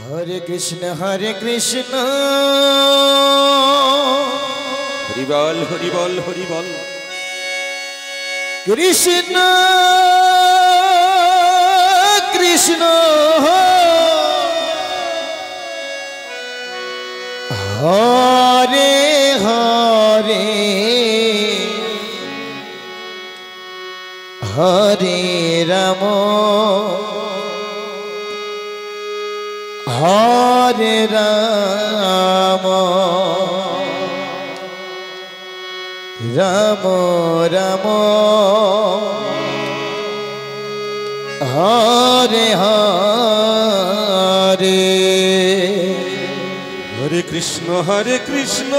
हरे कृष्ण हरि बोल हरि बोल हरि बोल कृष्ण कृष्ण हरे हरे हरे राम हरे राम राम राम हरे हरे हरे कृष्ण कृष्ण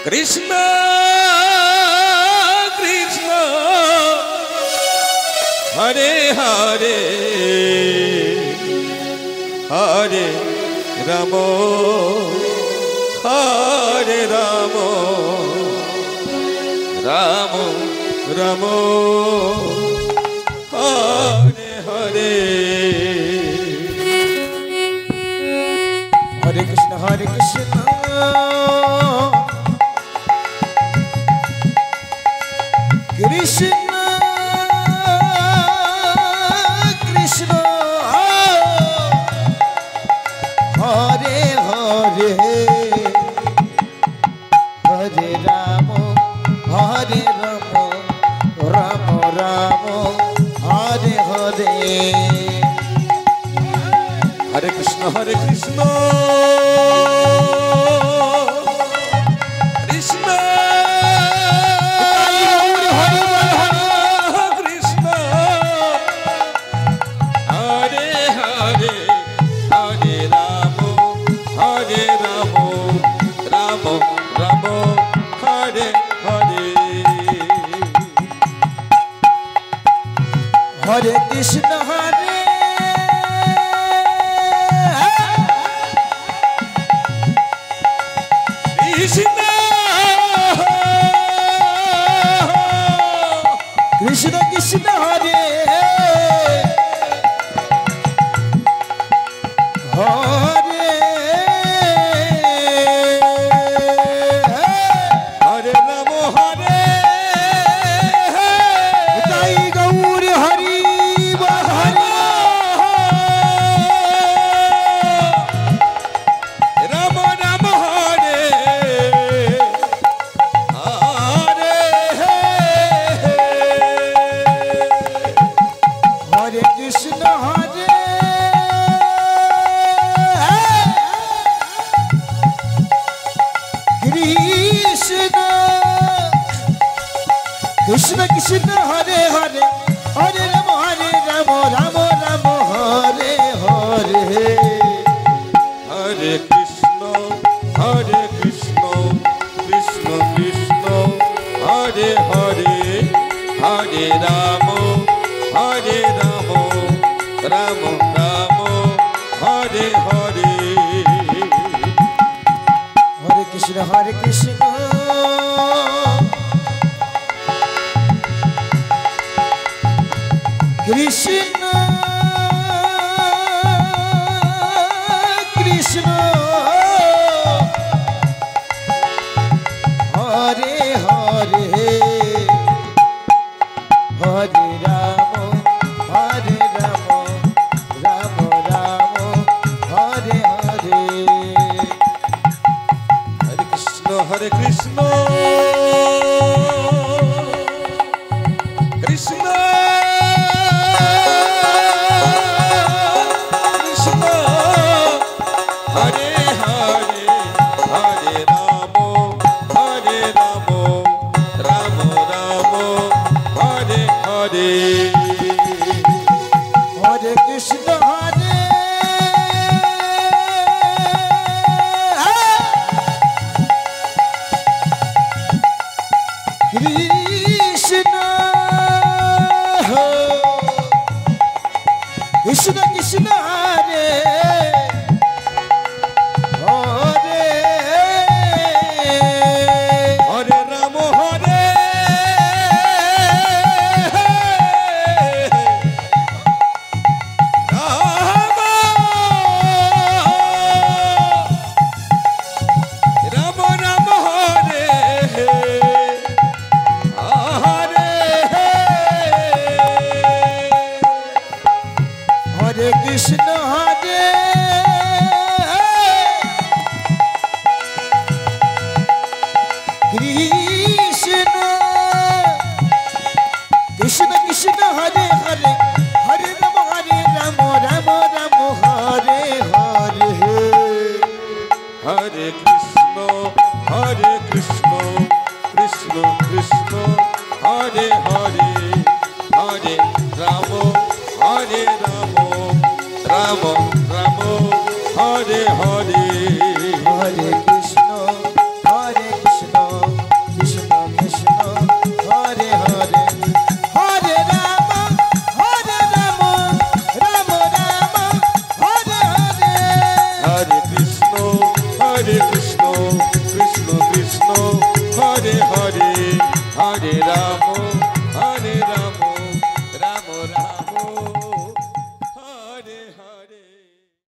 कृष्ण हरे हरे हरे राम हरे राम राम राम हरे हरे हरे कृष्ण कृष्ण हरे कृष्ण कृष्ण कृष्ण हरे हरे हरे राम राम राम हरे हरे हरे कृष्ण हरे कृष्ण कृष्ण हरे हरे हरे राम हरे ताई गौर हरि हरे राम राम हरे कृष्ण हरे कृष्ण कृष्ण हरे हरे हरे राम राम राम हरे हरे हरे कृष्ण कृष्ण कृष्ण हरे हरे हरे राम राम राम हरे हरे हरे कृष्ण कृष्ण कृष्ण हरे हरे हरे राम राम राम हरे हरे हरे कृष्ण कृष्ण कृष्ण हरे हरे हरे राम राम राम हरे हरे हरे कृष्ण हरे कृष्ण कृष्ण हरे हरे राम हरे কৃষ্ণ